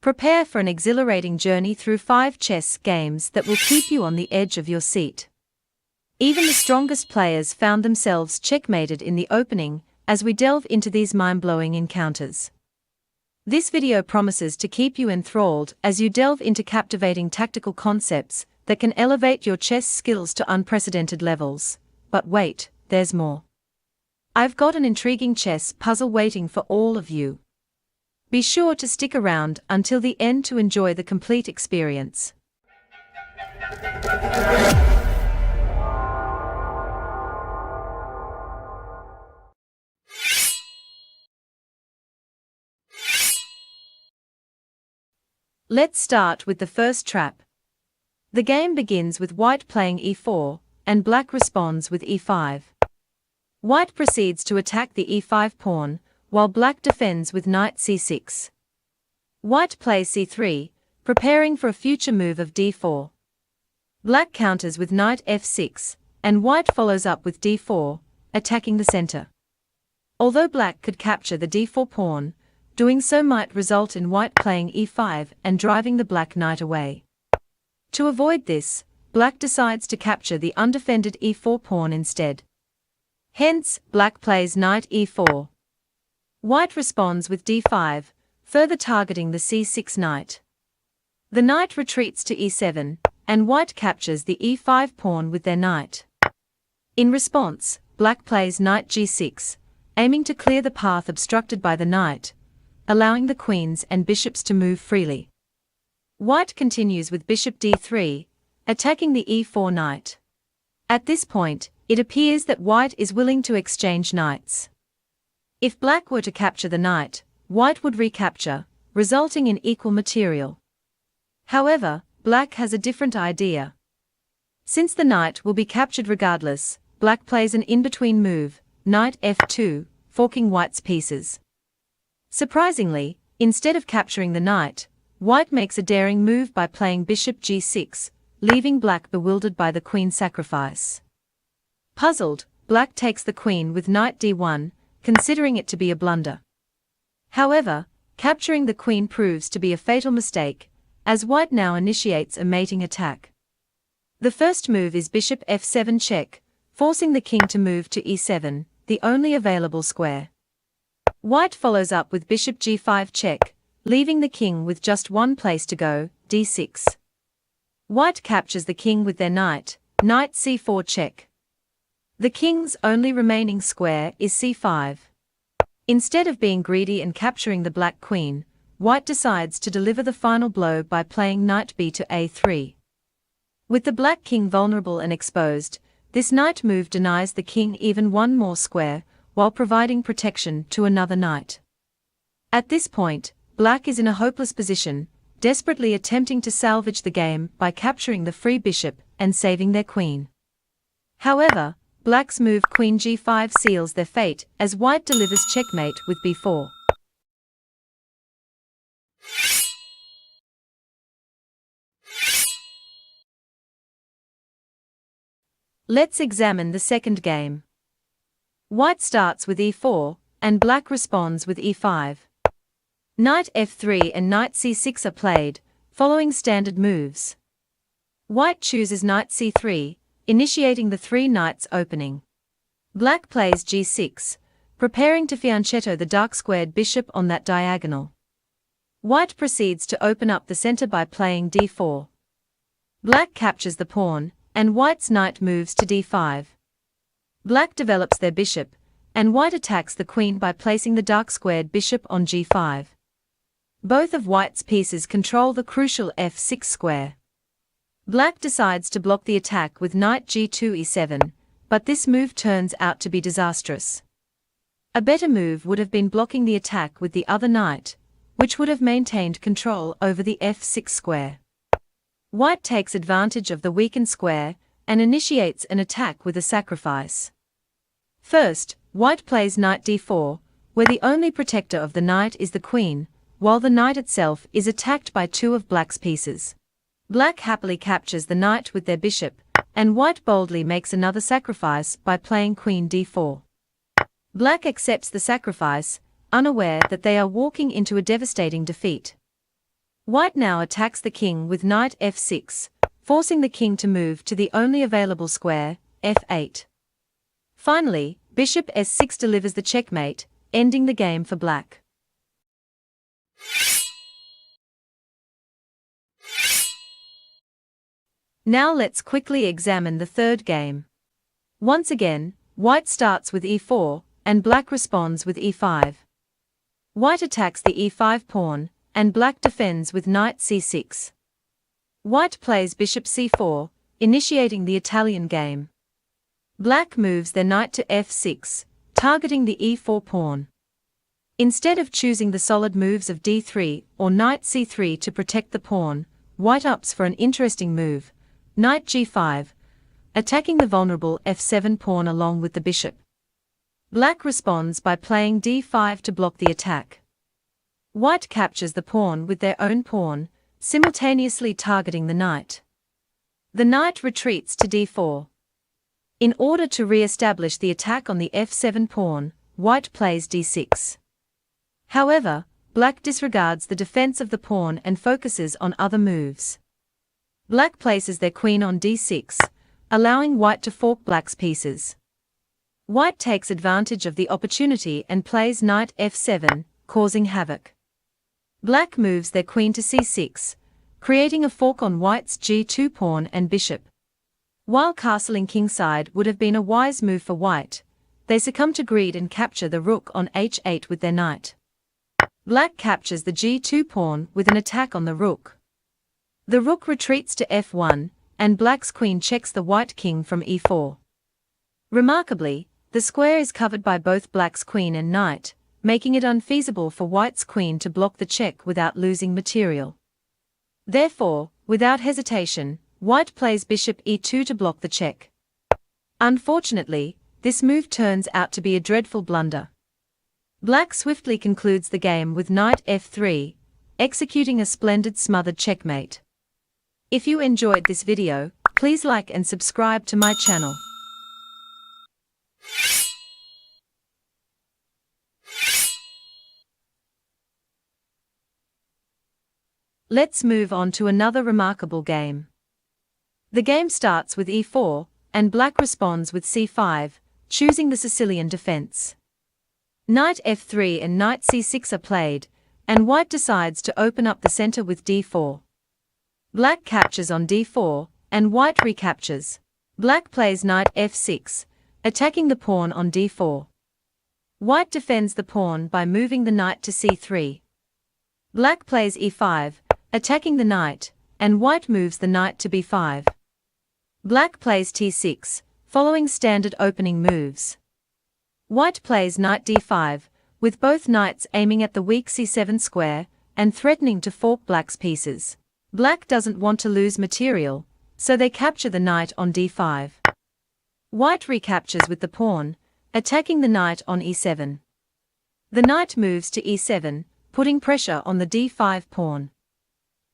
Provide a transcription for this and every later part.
Prepare for an exhilarating journey through 5 chess games that will keep you on the edge of your seat. Even the strongest players found themselves checkmated in the opening as we delve into these mind-blowing encounters. This video promises to keep you enthralled as you delve into captivating tactical concepts that can elevate your chess skills to unprecedented levels. But wait, there's more. I've got an intriguing chess puzzle waiting for all of you. Be sure to stick around until the end to enjoy the complete experience. Let's start with the first trap. The game begins with white playing e4, and black responds with e5. White proceeds to attack the e5 pawn, while black defends with knight c6. White plays c3, preparing for a future move of d4. Black counters with knight f6, and white follows up with d4, attacking the center. Although black could capture the d4 pawn, doing so might result in white playing e5 and driving the black knight away. To avoid this, black decides to capture the undefended e4 pawn instead. Hence, black plays knight e4. White responds with d5, further targeting the c6 knight. The knight retreats to e7, and white captures the e5 pawn with their knight. In response, black plays knight g6, aiming to clear the path obstructed by the knight, allowing the queens and bishops to move freely. White continues with bishop d3, attacking the e4 knight. At this point, it appears that white is willing to exchange knights. If black were to capture the knight, white would recapture, resulting in equal material. However, black has a different idea. Since the knight will be captured regardless, black plays an in-between move, knight f2, forking white's pieces. Surprisingly, instead of capturing the knight, white makes a daring move by playing bishop g6, leaving black bewildered by the queen sacrifice. Puzzled, black takes the queen with knight d1, considering it to be a blunder. However, capturing the queen proves to be a fatal mistake, as white now initiates a mating attack. The first move is bishop f7 check, forcing the king to move to e7, the only available square. White follows up with bishop g5 check, leaving the king with just one place to go, d6. White captures the king with their knight, knight c4 check. The king's only remaining square is c5. Instead of being greedy and capturing the black queen, white decides to deliver the final blow by playing knight b to a3. With the black king vulnerable and exposed, this knight move denies the king even one more square, while providing protection to another knight. At this point, black is in a hopeless position, desperately attempting to salvage the game by capturing the free bishop and saving their queen. However, black's move queen g5 seals their fate as white delivers checkmate with b4. Let's examine the second game. White starts with e4, and black responds with e5. Knight f3 and knight c6 are played, following standard moves. White chooses knight c3, initiating the three knights opening. Black plays g6, preparing to fianchetto the dark-squared bishop on that diagonal. White proceeds to open up the center by playing d4. Black captures the pawn, and white's knight moves to d5. Black develops their bishop, and white attacks the queen by placing the dark-squared bishop on g5. Both of white's pieces control the crucial f6 square. Black decides to block the attack with knight g2 e7, but this move turns out to be disastrous. A better move would have been blocking the attack with the other knight, which would have maintained control over the f6 square. White takes advantage of the weakened square and initiates an attack with a sacrifice. First, white plays knight d4, where the only protector of the knight is the queen, while the knight itself is attacked by two of black's pieces. Black happily captures the knight with their bishop, and white boldly makes another sacrifice by playing queen d4. Black accepts the sacrifice, unaware that they are walking into a devastating defeat. White now attacks the king with knight f6, forcing the king to move to the only available square, f8. Finally, bishop s6 delivers the checkmate, ending the game for black. Now let's quickly examine the third game. Once again, white starts with e4, and black responds with e5. White attacks the e5 pawn, and black defends with knight c6. White plays bishop c4, initiating the Italian game. Black moves their knight to f6, targeting the e4 pawn. Instead of choosing the solid moves of d3 or knight c3 to protect the pawn, white opts for an interesting move, knight g5, attacking the vulnerable f7 pawn along with the bishop. Black responds by playing d5 to block the attack. White captures the pawn with their own pawn, simultaneously targeting the knight. The knight retreats to d4. In order to re-establish the attack on the f7 pawn, white plays d6. However, black disregards the defense of the pawn and focuses on other moves. Black places their queen on d6, allowing white to fork black's pieces. White takes advantage of the opportunity and plays knight f7, causing havoc. Black moves their queen to c6, creating a fork on white's g2 pawn and bishop. While castling kingside would have been a wise move for white, they succumb to greed and capture the rook on h8 with their knight. Black captures the g2 pawn with an attack on the rook. The rook retreats to f1, and black's queen checks the white king from e4. Remarkably, the square is covered by both black's queen and knight, making it unfeasible for white's queen to block the check without losing material. Therefore, without hesitation, white plays bishop e2 to block the check. Unfortunately, this move turns out to be a dreadful blunder. Black swiftly concludes the game with knight f3, executing a splendid smothered checkmate. If you enjoyed this video, please like and subscribe to my channel. Let's move on to another remarkable game. The game starts with e4, and black responds with c5, choosing the Sicilian defense. Knight f3 and knight c6 are played, and white decides to open up the center with d4. Black captures on d4, and white recaptures. Black plays knight f6, attacking the pawn on d4. White defends the pawn by moving the knight to c3. Black plays e5, attacking the knight, and white moves the knight to b5. Black plays t6, following standard opening moves. White plays knight d5, with both knights aiming at the weak c7 square, and threatening to fork black's pieces. Black doesn't want to lose material, so they capture the knight on d5. White recaptures with the pawn, attacking the knight on e7. The knight moves to e7, putting pressure on the d5 pawn.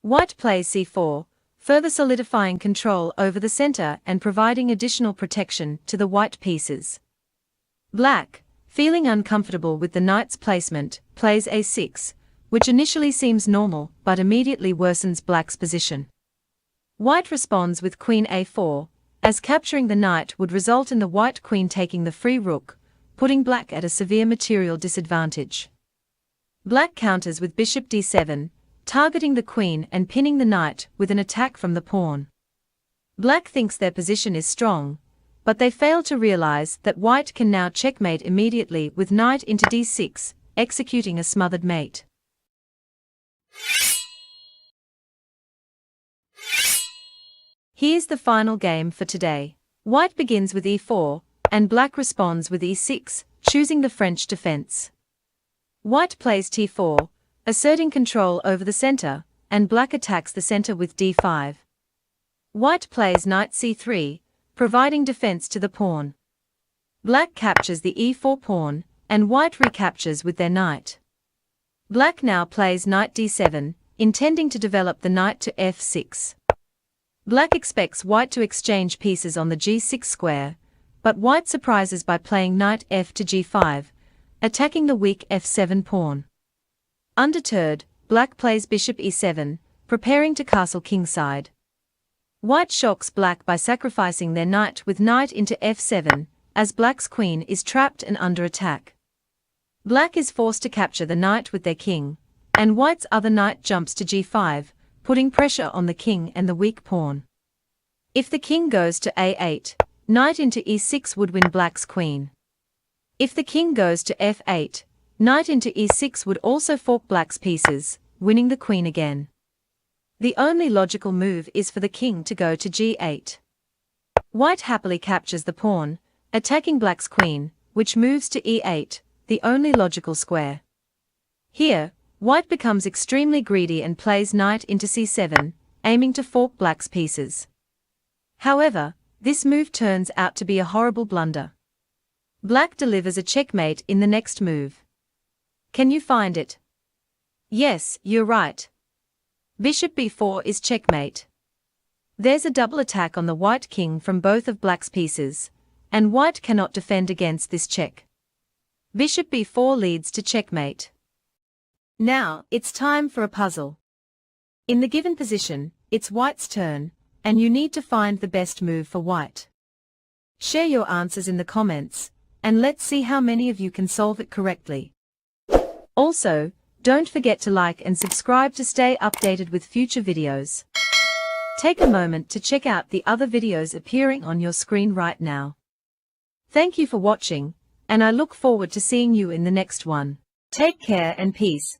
White plays c4, further solidifying control over the center and providing additional protection to the white pieces. Black, feeling uncomfortable with the knight's placement, plays a6, which initially seems normal but immediately worsens black's position. White responds with queen a4, as capturing the knight would result in the white queen taking the free rook, putting black at a severe material disadvantage. Black counters with bishop d7, targeting the queen and pinning the knight with an attack from the pawn. Black thinks their position is strong, but they fail to realize that white can now checkmate immediately with knight into d6, executing a smothered mate. Here's the final game for today. White begins with e4, and black responds with e6, choosing the French defense. White plays t4, asserting control over the center, and black attacks the center with d5. White plays knight c3, providing defense to the pawn. Black captures the e4 pawn, and white recaptures with their knight. Black now plays knight d7, intending to develop the knight to f6. Black expects white to exchange pieces on the g6 square, but white surprises by playing knight f to g5, attacking the weak f7 pawn. Undeterred, black plays bishop e7, preparing to castle kingside. White shocks black by sacrificing their knight with knight into f7, as black's queen is trapped and under attack. Black is forced to capture the knight with their king, and white's other knight jumps to g5, putting pressure on the king and the weak pawn. If the king goes to a8, knight into e6 would win black's queen. If the king goes to f8, knight into e6 would also fork black's pieces, winning the queen again. The only logical move is for the king to go to g8. White happily captures the pawn, attacking black's queen, which moves to e8, the only logical square. Here, white becomes extremely greedy and plays knight into c7, aiming to fork black's pieces. However, this move turns out to be a horrible blunder. Black delivers a checkmate in the next move. Can you find it? Yes, you're right. Bishop b4 is checkmate. There's a double attack on the white king from both of black's pieces, and white cannot defend against this check. Bishop b4 leads to checkmate. Now, it's time for a puzzle. In the given position, it's white's turn, and you need to find the best move for white. Share your answers in the comments, and let's see how many of you can solve it correctly. Also, don't forget to like and subscribe to stay updated with future videos. Take a moment to check out the other videos appearing on your screen right now. Thank you for watching, and I look forward to seeing you in the next one. Take care and peace.